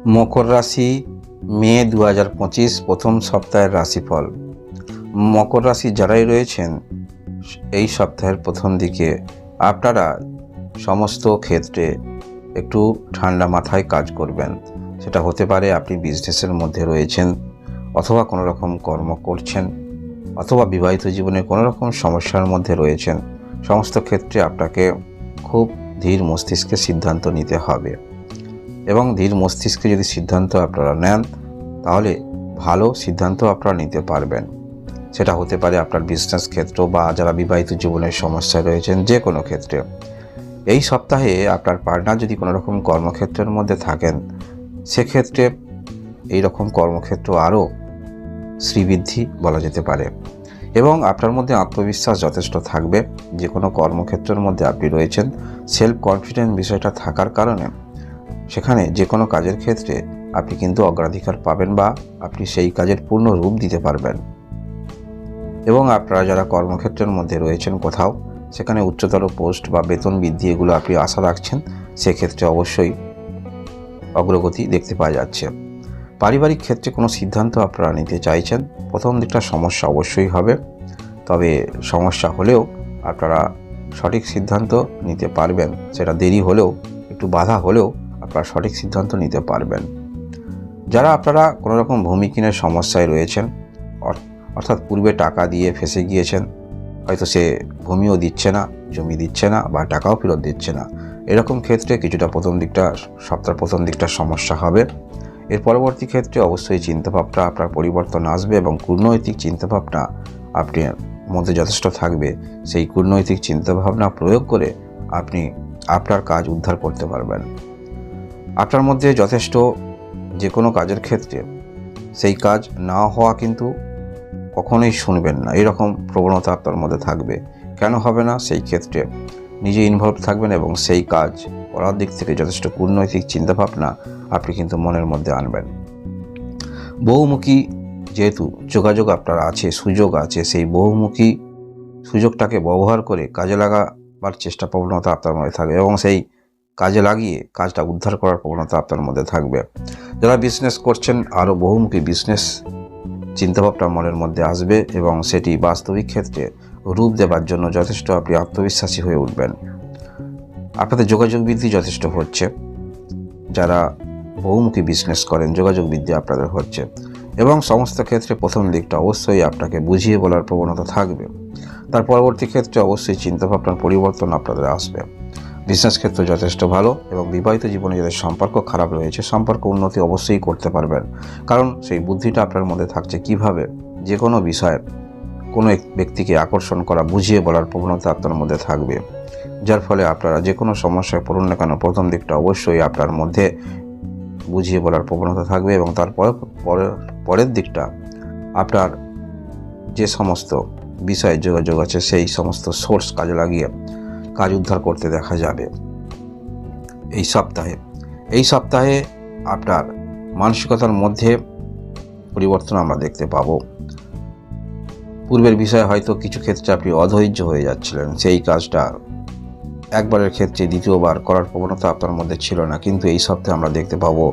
মকর রাশি মে 2025 প্রথম সপ্তাহের রাশিফল। মকর রাশি যারাই রয়েছেন এই সপ্তাহের প্রথম দিকে আপনারা সমস্ত ক্ষেত্রে একটু ঠান্ডা মাথায় কাজ করবেন। সেটা হতে পারে আপনি বিজনেসের মধ্যে রয়েছেন, অথবা কোনো রকম কর্ম করছেন, অথবা বিবাহিত জীবনে কোনো রকম সমস্যার মধ্যে রয়েছেন। সমস্ত ক্ষেত্রে আপনাকে খুব ধীর মস্তিষ্কে সিদ্ধান্ত নিতে হবে, এবং ধীর মস্তিষ্কে যদি সিদ্ধান্ত আপনারা নেন তাহলে ভালো সিদ্ধান্ত আপনারা নিতে পারবেন। সেটা হতে পারে আপনার বিজনেস ক্ষেত্র বা যারা বিবাহিত জীবনের সমস্যায় রয়েছেন, যে কোনো ক্ষেত্রে। এই সপ্তাহে আপনার পার্টনার যদি কোনো রকম কর্মক্ষেত্রের মধ্যে থাকেন, সেক্ষেত্রে এই রকম কর্মক্ষেত্র আরও শ্রীবৃদ্ধি বলা যেতে পারে, এবং আপনার মধ্যে আত্মবিশ্বাস যথেষ্ট থাকবে। যে কোনো কর্মক্ষেত্রের মধ্যে আপনি রয়েছেন, সেলফ কনফিডেন্স বিষয়টা থাকার কারণে সেখানে যে কোনো কাজের ক্ষেত্রে আপনি কিন্তু অগ্রাধিকার পাবেন, বা আপনি সেই কাজের পূর্ণ রূপ দিতে পারবেন। এবং আপনারা যারা কর্মক্ষেত্রের মধ্যে রয়েছেন কোথাও, সেখানে উচ্চতর পোস্ট বা বেতন বৃদ্ধি এগুলো আপনি আশা রাখছেন, সেক্ষেত্রে অবশ্যই অগ্রগতি দেখতে পাওয়া যাচ্ছে। পারিবারিক ক্ষেত্রে কোনো সিদ্ধান্ত আপনারা নিতে চাইছেন, প্রথম দিকটা সমস্যা অবশ্যই হবে, তবে সমস্যা হলেও আপনারা সঠিক সিদ্ধান্ত নিতে পারবেন। সেটা দেরি হলেও, একটু বাধা হলেও আপনারা সঠিক সিদ্ধান্ত নিতে পারবেন। যারা আপনারা কোনো রকম ভূমি কিনের সমস্যায় রয়েছেন, অর্থাৎ পূর্বে টাকা দিয়ে ফেঁসে গিয়েছেন, হয়তো সে ভূমিও দিচ্ছে না, জমি দিচ্ছে না, বা টাকাও ফেরত দিচ্ছে না, এরকম ক্ষেত্রে কিছুটা সপ্তাহের প্রথম দিকটা সমস্যা হবে। এর পরবর্তী ক্ষেত্রে অবশ্যই চিন্তাভাবনা আপনার পরিবর্তন আসবে, এবং কূটনৈতিক চিন্তাভাবনা আপনার মধ্যে যথেষ্ট থাকবে। সেই কূটনৈতিক চিন্তাভাবনা প্রয়োগ করে আপনি আপনার কাজ উদ্ধার করতে পারবেন। আপনার মধ্যে যথেষ্ট যে কোনো কাজের ক্ষেত্রে সেই কাজ না হওয়া কিন্তু কখনোই শুনবেন না, এরকম প্রবণতা আপনার মধ্যে থাকবে। কেন হবে না? সেই ক্ষেত্রে নিজে ইনভলভ থাকবেন, এবং সেই কাজ করার দিক থেকে যথেষ্ট কূটনৈতিক চিন্তাভাবনা আপনি কিন্তু মনের মধ্যে আনবেন। বহুমুখী যেহেতু যোগাযোগ আপনার আছে, সুযোগ আছে, সেই বহুমুখী সুযোগটাকে ব্যবহার করে কাজে লাগাবার চেষ্টা প্রবণতা আপনার মধ্যে থাকবে, এবং সেই কাজে লাগিয়ে কাজটা উদ্ধার করার প্রবণতা আপনার মধ্যে থাকবে। যারা বিজনেস করছেন, আরও বহুমুখী বিজনেস চিন্তাভাবনা মনের মধ্যে আসবে, এবং সেটি বাস্তবিক ক্ষেত্রে রূপ দেবার জন্য যথেষ্ট আপনি আত্মবিশ্বাসী হয়ে উঠবেন। আপনাদের যোগাযোগ বৃদ্ধি যথেষ্ট হচ্ছে। যারা বহুমুখী বিজনেস করেন, যোগাযোগ বৃদ্ধি আপনাদের হচ্ছে, এবং সমস্ত ক্ষেত্রে প্রথম দিকটা অবশ্যই আপনাকে বুঝিয়ে বলার প্রবণতা থাকবে। তার পরবর্তী ক্ষেত্রে অবশ্যই চিন্তাভাবনার পরিবর্তন আপনাদের আসবে। বিজনেস ক্ষেত্র যথেষ্ট ভালো, এবং বিবাহিত জীবনে যাদের সম্পর্ক খারাপ রয়েছে, সম্পর্ক উন্নতি অবশ্যই করতে পারবেন, কারণ সেই বুদ্ধিটা আপনার মধ্যে থাকছে কিভাবে যে কোনো বিষয়ে কোনো এক ব্যক্তিকে আকর্ষণ করা, বুঝিয়ে বলার প্রবণতা আপনার মধ্যে থাকবে, যার ফলে আপনারা যে কোনো সমস্যায় পড়ুন না কেন, প্রথম দিকটা অবশ্যই আপনার মধ্যে বুঝিয়ে বলার প্রবণতা থাকবে, এবং তারপরে পরের দিকটা আপনার যে সমস্ত বিষয়ে যোগাযোগ আছে, সেই সমস্ত সোর্স কাজে লাগিয়ে কাজ উদ্ধার করতে দেখা যাবে। এই সপ্তাহে আপনার মানসিকতার মধ্যে পরিবর্তন আমরা দেখতে পাবো। পূর্বের বিষয়ে হয়তো কিছু ক্ষেত্রে আপনি অধৈর্য হয়ে যাচ্ছিলেন, সেই কাজটা একবারের ক্ষেত্রে দ্বিতীয়বার করার প্রবণতা আপনার মধ্যে ছিল না, কিন্তু এই সপ্তাহে আমরা দেখতে পাবো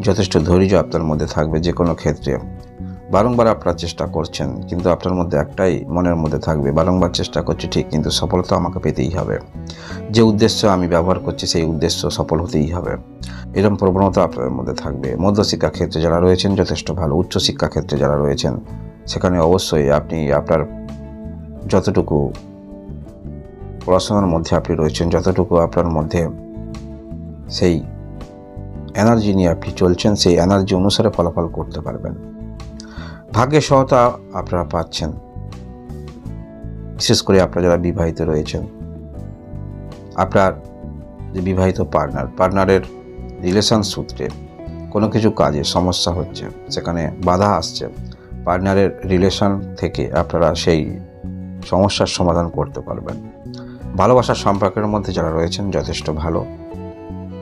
যথেষ্ট ধৈর্য আপনার মধ্যে থাকবে। যে কোনো ক্ষেত্রে বারংবার আপনারা চেষ্টা করছেন, কিন্তু আপনার মধ্যে একটাই মনের মধ্যে থাকবে, বারংবার চেষ্টা করছি ঠিক, কিন্তু সফলতা আমাকে পেতেই হবে। যে উদ্দেশ্য আমি ব্যবহার করছি, সেই উদ্দেশ্য সফল হতেই হবে, এরকম প্রবণতা আপনাদের মধ্যে থাকবে। মধ্যশিক্ষা ক্ষেত্রে যারা রয়েছেন যথেষ্ট ভালো, উচ্চশিক্ষা ক্ষেত্রে যারা রয়েছেন সেখানে অবশ্যই আপনি আপনার যতটুকু পড়াশোনার মধ্যে আপনি রয়েছেন, যতটুকু আপনার মধ্যে সেই এনার্জি নিয়ে আপনি চলছেন, সেই এনার্জি অনুসারে ফলাফল করতে পারবেন। ভাগ্যের সহায়তা আপনারা পাচ্ছেন, বিশেষ করে আপনারা যারা বিবাহিত রয়েছেন। আপনার যে বিবাহিত পার্টনারের রিলেশন সূত্রে কোনো কিছু কাজে সমস্যা হচ্ছে, সেখানে বাধা আসছে, পার্টনারের রিলেশন থেকে আপনারা সেই সমস্যার সমাধান করতে পারবেন। ভালোবাসার সম্পর্কের মধ্যে যারা রয়েছেন যথেষ্ট ভালো।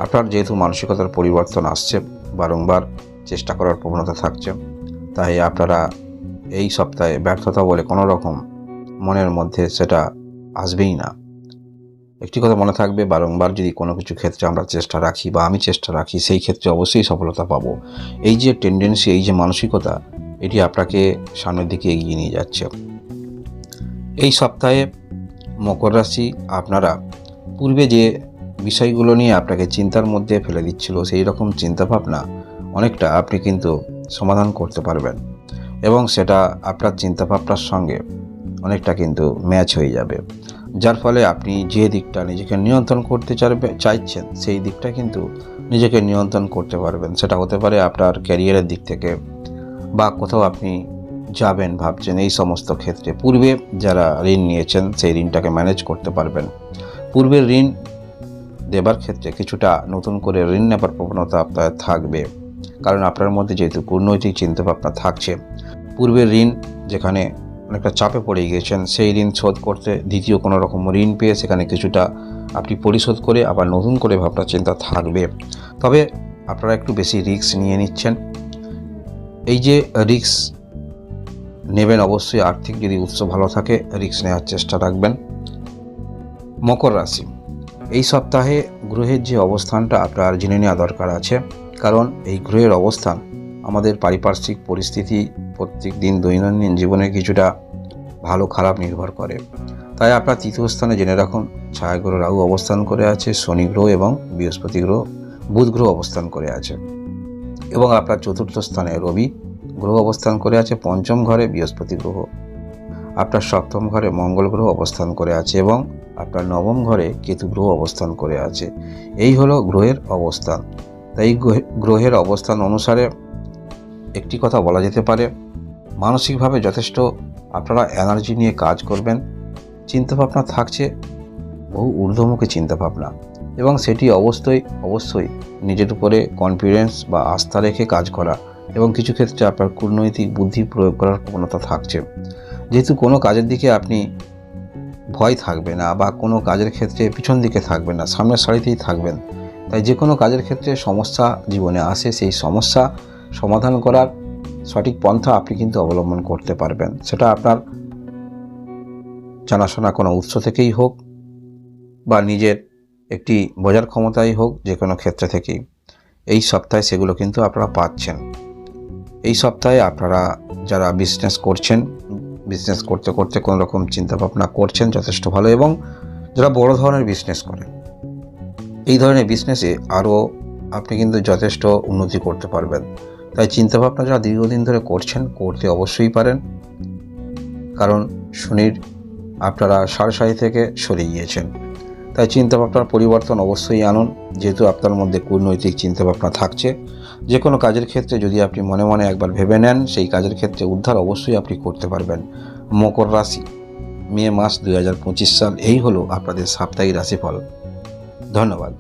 আপনার যেহেতু মানসিকতার পরিবর্তন আসছে, বারংবার চেষ্টা করার প্রবণতা থাকছে, তাই আপনারা এই সপ্তাহে ব্যর্থতা বলে কোনো রকম মনের মধ্যে সেটা আসবেই না। একটি কথা মনে থাকবে, বারংবার যদি কোনো কিছু ক্ষেত্রে আমরা চেষ্টা রাখি বা আমি চেষ্টা রাখি, সেই ক্ষেত্রে অবশ্যই সফলতা পাবো। এই যে টেন্ডেন্সি, এই যে মানসিকতা, এটি আপনাকে সামনের দিকে এগিয়ে নিয়ে যাচ্ছে। এই সপ্তাহে মকর রাশি, আপনারা পূর্বে যে বিষয়গুলো নিয়ে আপনাকে চিন্তার মধ্যে ফেলে দিচ্ছিল, সেই রকম চিন্তাভাবনা অনেকটা আপনি কিন্তু সমাধান করতে পারবেন এবং সেটা আপনার চিন্তাভাবনার সঙ্গে অনেকটা কিন্তু ম্যাচ হয়ে যাবে, যার ফলে আপনি যে দিকটা নিজেকে নিয়ন্ত্রণ করতে চাইছেন সেই দিকটা কিন্তু নিজেকে নিয়ন্ত্রণ করতে পারবেন। সেটা হতে পারে আপনার ক্যারিয়ারের দিক থেকে, বা কোথাও আপনি যাবেন ভাবছেন, এই সমস্ত ক্ষেত্রে পূর্বে যারা ঋণ নিয়েছেন সেই ঋণটাকে ম্যানেজ করতে পারবেন। পূর্বের ঋণ দেবার ক্ষেত্রে কিছুটা নতুন করে ঋণ নেবার প্রবণতা আপনার থাকবে, কারণ আপনার মধ্যে যেহেতু কূটনৈতিক চিন্তাভাবনা থাকছে। পূর্বের ঋণ যেখানে অনেকটা চাপে পড়ে গিয়েছেন, সেই ঋণ শোধ করতে দ্বিতীয় কোনো রকম ঋণ পেয়ে সেখানে কিছুটা আপনি পরিশোধ করে আবার নতুন করে ভাবনা চিন্তা থাকবে। তবে আপনারা একটু বেশি রিস্ক নিয়ে নিচ্ছেন। এই যে রিস্ক নেবেন, অবশ্যই আর্থিক যদি উৎস ভালো থাকে রিস্ক নেওয়ার চেষ্টা রাখবেন। মকর রাশি, এই সপ্তাহে গ্রহের যে অবস্থানটা আপনার জেনে নেওয়া দরকার আছে, কারণ এই গ্রহের অবস্থান আমাদের পারিপার্শ্বিক পরিস্থিতি, প্রত্যেক দিন দৈনন্দিন জীবনে কিছুটা ভালো খারাপ নির্ভর করে। তাই আপনার তৃতীয় স্থানে জেনে রাখুন, ছায়াগ্রহ রাহু অবস্থান করে আছে, শনি গ্রহ এবং বৃহস্পতি গ্রহ, বুধ গ্রহ অবস্থান করে আছে, এবং আপনার চতুর্থ স্থানে রবি গ্রহ অবস্থান করে আছে, পঞ্চম ঘরে বৃহস্পতি গ্রহ, আপনার সপ্তম ঘরে মঙ্গল গ্রহ অবস্থান করে আছে এবং আপনার নবম ঘরে কেতু গ্রহ অবস্থান করে আছে। এই হলো গ্রহের অবস্থান। তাই গ্রহের অবস্থান অনুসারে একটি কথা বলা যেতে পারে, মানসিকভাবে যথেষ্ট আপনারা এনার্জি নিয়ে কাজ করবেন। চিন্তাভাবনা থাকছে বহু ঊর্ধ্বমুখী চিন্তাভাবনা, এবং সেটি অবশ্যই নিজের উপরে কনফিডেন্স বা আস্থা রেখে কাজ করা, এবং কিছু ক্ষেত্রে আপনার কূটনৈতিক বুদ্ধি প্রয়োগ করার প্রবণতা থাকছে। যেহেতু কোনো কাজের দিকে আপনি ভয় থাকবে না বা কোনো কাজের ক্ষেত্রে পিছন দিকে থাকবেন না, সামনের সারিতেই থাকবেন, তাই যে কোনো কাজের ক্ষেত্রে সমস্যা জীবনে আসে, সেই সমস্যা সমাধান করার সঠিক পন্থা আপনি কিন্তু অবলম্বন করতে পারবেন। সেটা আপনার জানাশোনা কোনো উৎস থেকেই হোক বা নিজের একটি বোঝার ক্ষমতাই হোক, যে কোনো ক্ষেত্রে থেকেই এই সপ্তাহে সেগুলো কিন্তু আপনারা পাচ্ছেন। এই সপ্তাহে আপনারা যারা বিজনেস করছেন, বিজনেস করতে করতে কোনো রকম চিন্তাভাবনা করছেন যথেষ্ট ভালো, এবং যারা বড় ধরনের বিজনেস করেন, এই ধরনের বিজনেসে আরও আপনি কিন্তু যথেষ্ট উন্নতি করতে পারবেন। তাই চিন্তাভাবনা যারা দীর্ঘদিন ধরে করছেন, করতে অবশ্যই পারেন, কারণ শনির আপনারা সাড়ে থেকে সরে গিয়েছেন। তাই চিন্তাভাবনার পরিবর্তন অবশ্যই আনুন, যেহেতু আপনার মধ্যে কূটনৈতিক চিন্তাভাবনা থাকছে। যে কোনো কাজের ক্ষেত্রে যদি আপনি মনে মনে একবার ভেবে নেন, সেই কাজের ক্ষেত্রে উদ্ধার অবশ্যই আপনি করতে পারবেন। মকর রাশি, মে মাস 2025 সাল, এই হলো আপনাদের সাপ্তাহিক রাশিফল। ধন্যবাদ।